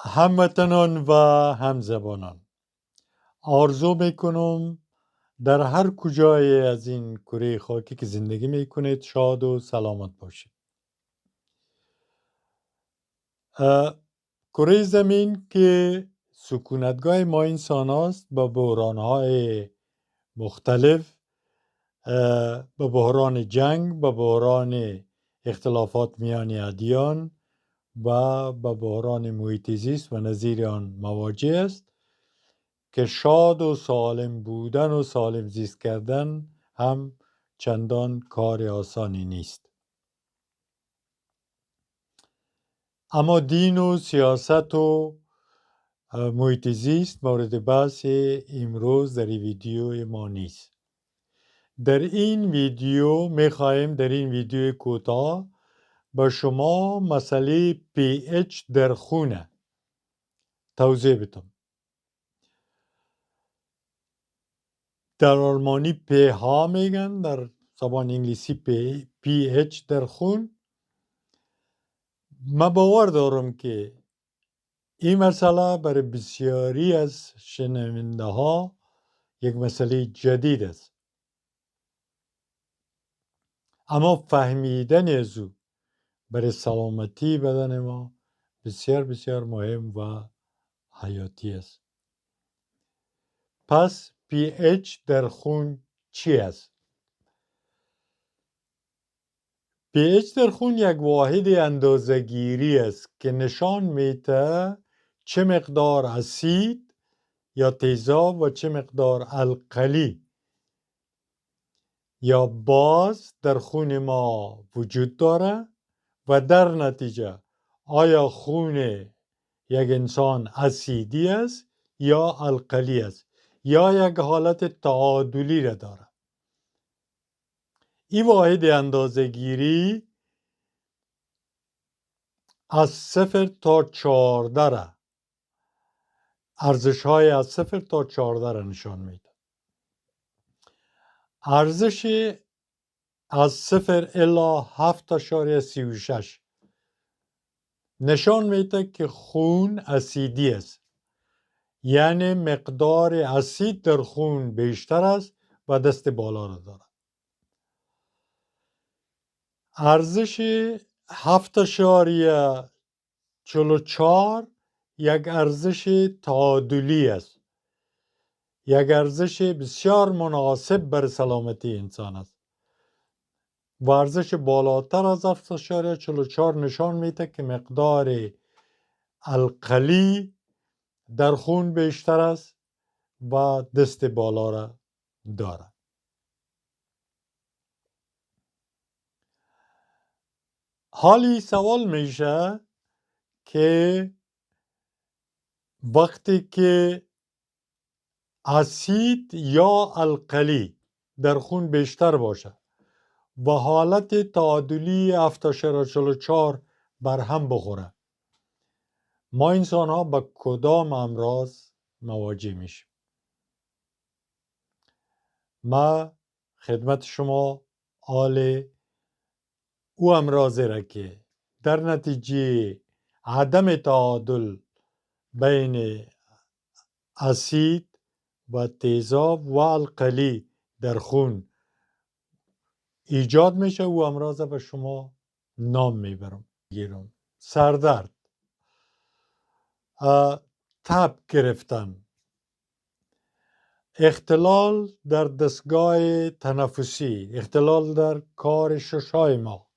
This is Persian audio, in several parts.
هموطنان و همزبانان، آرزو میکنم در هر کجای از این کره خاکی که زندگی میکنید شاد و سلامت باشید. کره زمین که سکونتگاه ما انسان است با بحرانهای مختلف، با بحران جنگ، با بحران اختلافات میان ادیان و با بحران محیط زیست و نظیر آن مواجه است که شاد و سالم بودن و سالم زیست کردن هم چندان کار آسانی نیست. اما دین و سیاست و محیط زیست مورد بحث امروز در این ویدیو ما نیست. در این ویدیو کوتاه با شما مسئله pH در خون توضیح بدم. در آلمانی pH میگن، در زبان انگلیسی pH در خون. من باور دارم که این مسئله برای بسیاری از شنونده ها یک مسئله جدید است، اما فهمیدن از او برای سلامتی بدن ما بسیار بسیار مهم و حیاتی است. پس pH در خون چی است؟ pH در خون یک واحد اندازه‌گیری است که نشان میده چه مقدار اسید یا تیزاب و چه مقدار القلی یا باز در خون ما وجود داره و در نتیجه آیا خون یک انسان اسیدی است یا القلی است یا یک حالت تعادلی را داره. این واحد اندازه‌گیری از 0 تا 14 را، ارزش‌های از 0 تا 14 را نشان میده. ارزش از 0 الی 7.36 نشان میده که خون اسیدی است، یعنی مقدار اسید در خون بیشتر است و دست بالا را دارد. ارزش 7.44 یک ارزش تعادلی است، یک ارزش بسیار مناسب بر سلامتی انسان است و ارزش بالاتر از 7.44 نشان میده که مقدار القلی در خون بیشتر است و دست بالا را دارد. حالی سوال میشه که وقتی که اسید یا القلی در خون بیشتر باشه و حالت تعادلی 7.44 بر هم بخوره، ما انسان ها با کدام امراض مواجه میشیم؟ ما خدمت شما حال او امراضی را که در نتیجه عدم تعادل بین اسید و تیزاب و القلی در خون ایجاد میشه، او امراض به شما نام میبرم. سردرد، تب گرفتن، اختلال در دستگاه تنفسی، اختلال در کار ششای ما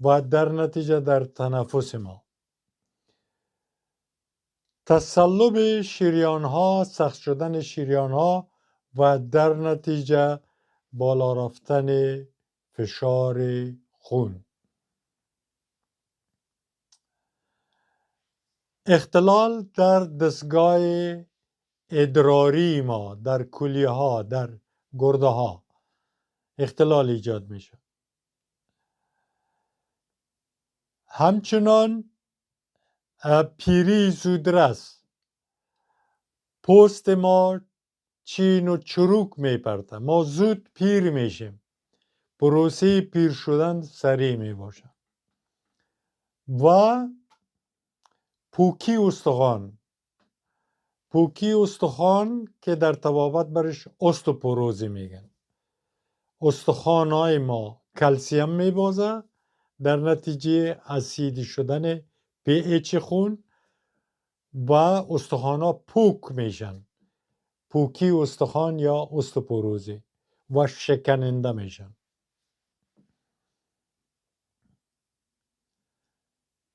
و در نتیجه در تنفس ما، تصلب شریان ها، سخت شدن شریان ها و در نتیجه بالا رفتن فشار خون، اختلال در دستگاه ادراری ما، در کلیه ها، در گرده ها اختلال ایجاد میشه. همچنان پیری زودرس، پوست ما چین و چروک میپرده، ما زود پیر میشیم، پروسه پیر شدن سریع میباشه و پوکی استخوان. پوکی استخوان که در طبابت برش استوپوروزی میگن. استخوانهای ما کلسیم میبازه، در نتیجه اسیدی شدن pH خون و استخوانها پوک میشن. پوکی استخوان یا استوپوروزی و شکننده میشن.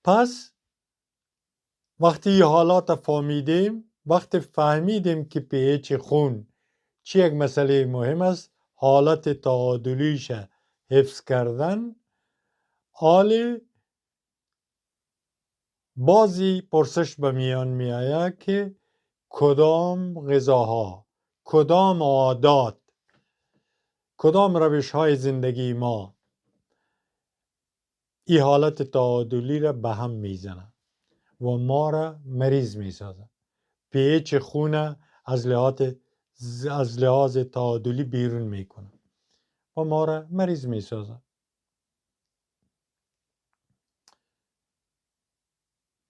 پس وقتی این حالات فهمیدیم، وقتی فهمیدیم که pH خون چی یک مسئله مهم است، حالت تعادلیش حفظ کردن، حال بازی پرسش به میان می آید که کدام غذاها، کدام عادات، کدام روش های زندگی ما این حالت تعادلی را به هم میزنه و ما را مریض میسازه. pH خون از لحاظ تعادلی بیرون میکنه و ما را مریض میسازه.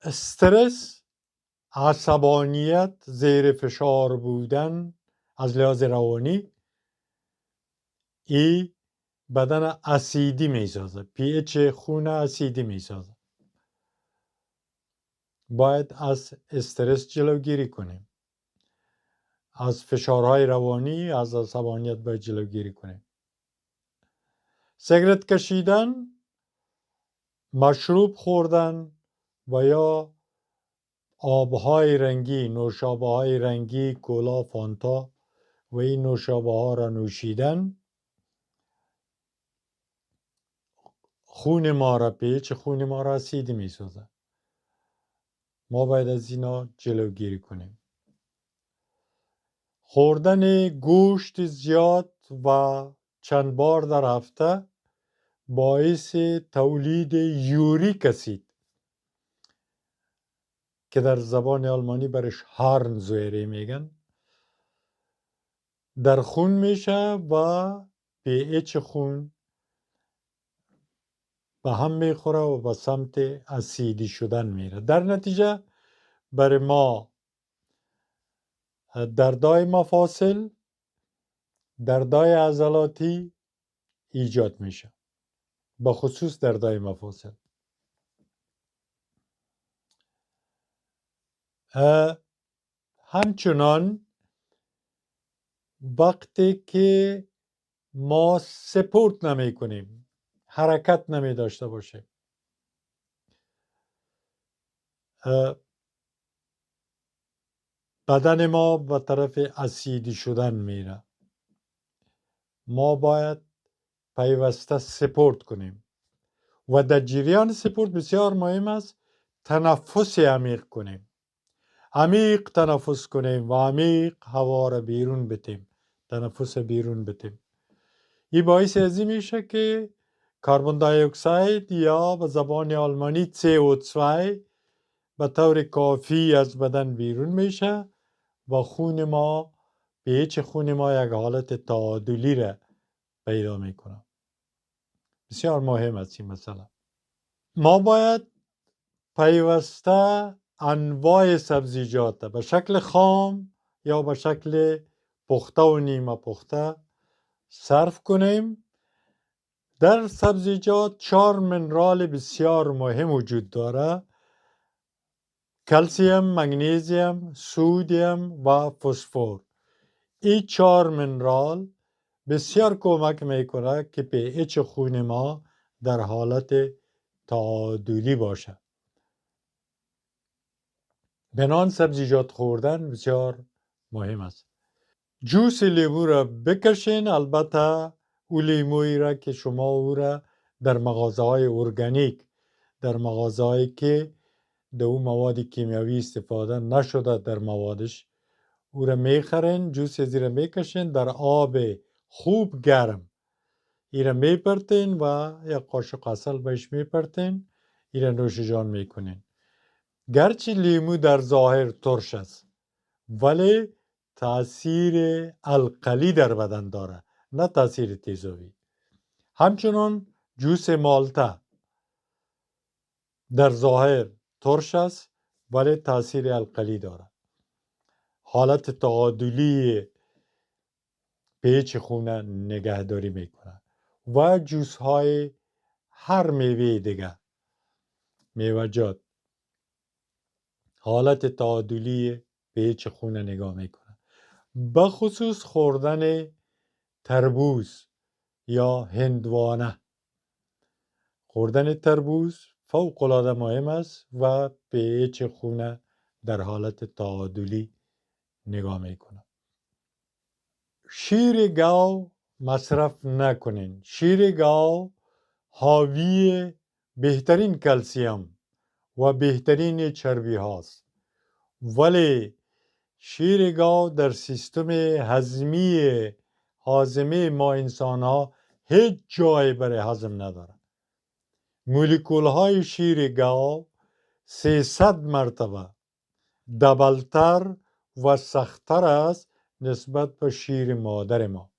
استرس، عصبانیت، زیر فشار بودن از لحاظ روانی، این بدن اسیدی میسازه. pH خون اسیدی میسازه. باید از استرس جلوگیری کنیم. از فشارهای روانی، از عصبانیت باید جلوگیری کنیم. سیگرت کشیدن، مشروب خوردن و یا آبهای رنگی، نوشابه های رنگی، کولا، فانتا و این نوشابه ها را نوشیدن خون ما را، pH خون ما را اسیدی میسازه. ما باید از اینا جلوگیری کنیم. خوردن گوشت زیاد و چند بار در هفته باعث تولید یوریک اسید که در زبان آلمانی برش هارنزویره میگن در خون میشه و pH خون به هم میخوره و به سمت اسیدی شدن میره. در نتیجه برای ما دردای مفاصل، دردای عضلاتی ایجاد میشه، به خصوص دردای مفاصل. همچنان وقتی که ما سپورت نمی کنیم، حرکت نمی داشته باشیم، بدن ما به طرف اسیدی شدن میره. ما باید پیوسته سپورت کنیم و در جریان سپورت بسیار مهم است تنفس عمیق کنیم. عمیق تنفس کنیم و عمیق هوا را بیرون بتیم، تنفس بیرون بتیم. این باعث ازی میشه که کربن دی اکساید یا به زبان آلمانی CO2 به طور کافی از بدن بیرون میشه و خون ما، pH خون ما یک حالت تعادلی را پیدا میکنه. بسیار مهم است این مسئله. ما باید پیوسته انواع سبزیجات به شکل خام یا به شکل پخته و نیمه پخته صرف کنیم. در سبزیجات 4 منرال بسیار مهم وجود داره: کلسیم، مگنیزیم، سودیم و فسفر. این 4 منرال بسیار کمک میکنه که pH خون ما در حالت تعادلی باشه. بنان سبزیجات خوردن بسیار مهم است. جوس لیمو را بکشین، البته او لیمویی را که شما او را در مغازه های ارگانیک، در مغازه هایی که در او مواد کیمیاوی استفاده نشده در موادش، او را میخرین، جوس زیر میکشین، در آب خوب گرم ای را میپرتین و یک قاشق عسل بهش میپرتین، ای را نوش جان میکنین. گرچه لیمو در ظاهر ترش است ولی تأثیر القلی در بدن داره، نه تأثیر تیزابی. همچنان جوس مالته در ظاهر ترش است ولی تاثیر القلی داره. حالت تعادلی پیچ خون نگهداری میکنه و جوس های هر میوه دیگه، میوجات حالت تعادلی پیچ خون نگاه میکنه. بخصوص خوردن تربوز یا هندوانه. خوردن تربوز فوق العاده مهم است و پیچ خون در حالت تعادلی نگاه میکنه. شیر گاو مصرف نکنین. شیر گاو حاوی بهترین کلسیم و بهترین چربی هاست، ولی شیر گاو در سیستم هاضمه ما انسان ها هیچ جای برای هضم نداره. مولکول های شیر گاو 300 مرتبه دبلتر و سختتر است نسبت به شیر مادر ما.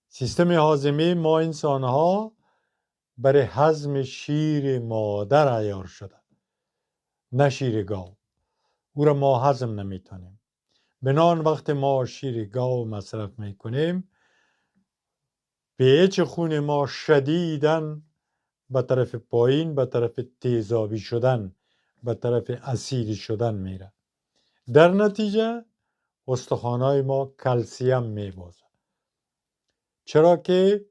سیستم هاضمه ما انسان ها برای هضم شیر مادر عیار شده، نه شیر گاو. او را ما هضم نمیتونیم. بنان وقت ما شیر گاو مصرف میکنیم، پیچ خون ما شدیداً به طرف پایین، به طرف تیزابی شدن، به طرف اسیدی شدن میره. در نتیجه استخوان‌های ما کلسیم میبازه. چرا که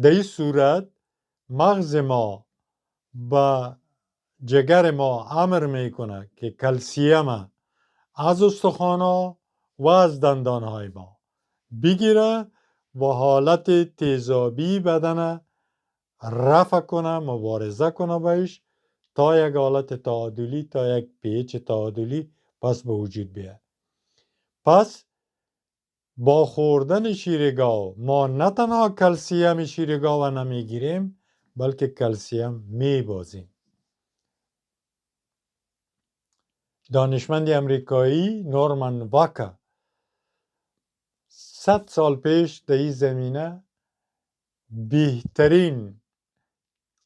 در این صورت مغز ما به جگر ما امر میکنه که کلسیم از استخوان‌ها و از دندان‌های ما بگیره و حالت تیزابی بدن رفع کنه، مبارزه کنه بهش تا یک حالت تعادلی، تا یک پیچ تعادلی پس به وجود بیاد. پس با خوردن شیر گاو ما نه تنها کلسیم شیر گاو نمیگیریم، بلکه کلسیم میبازیم. دانشمند امریکایی نورمن واکر 100 سال پیش در این زمینه بهترین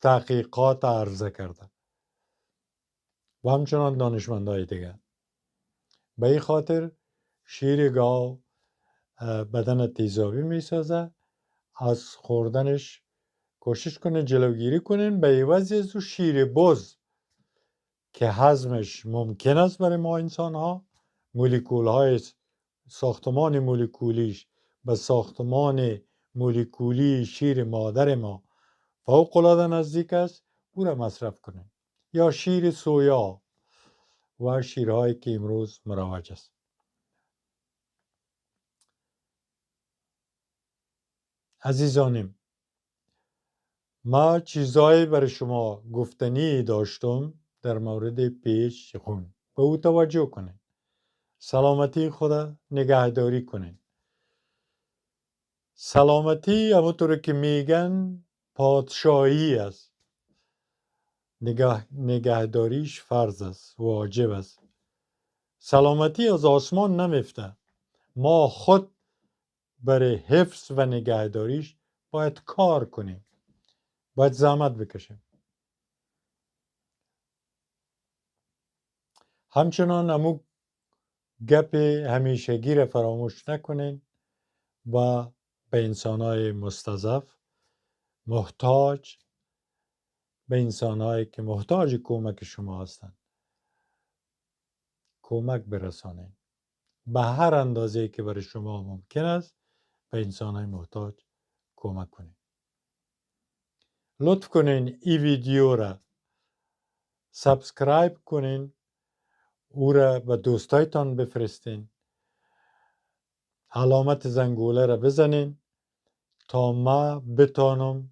تحقیقات عرضه کرده و همچنان دانشمندهای دیگه. به این خاطر شیر گاو بدن تیزابی میسازه. از خوردنش کوشش کنه جلوگیری کنین، به عوض از شیر بز که هضمش ممکن است برای ما انسان ها. مولکول های ساختمان مولکولیش به ساختمان مولکولی شیر مادر ما فوق العاده نزدیک است، او را مصرف کنیم. یا شیر سویا و شیرهایی که امروز مروج است. عزیزانم، ما چیزایی برای شما گفتنی داشتم در مورد پیچ خون. به او توجه کنید. سلامتی خدا نگهداری کنید. سلامتی همونطور که میگن پادشاهی است. نگهداریش فرض است، واجب است. سلامتی از آسمان نمیفته. ما خود برای حفظ و نگهداریش باید کار کنیم. باید زحمت بکشیم. همچنان همون گپ همیشگی را فراموش نکنین و به انسانهای مستضعف، محتاج، به انسانهایی که محتاج کمک شما هستند کمک برسانین. به هر اندازه که برای شما ممکن است به انسانهای محتاج کمک کنین. لطف کنین این ویدیو را سابسکرایب کنین، او را به دوستایتان بفرستین، علامت زنگوله را بزنین تا ما بتانم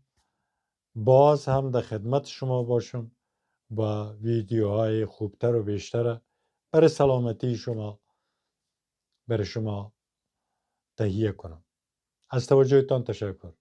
باز هم در خدمت شما باشم با ویدیوهای خوبتر و بیشتر برای سلامتی شما برای شما تهیه کنم. از توجهتان تشکر.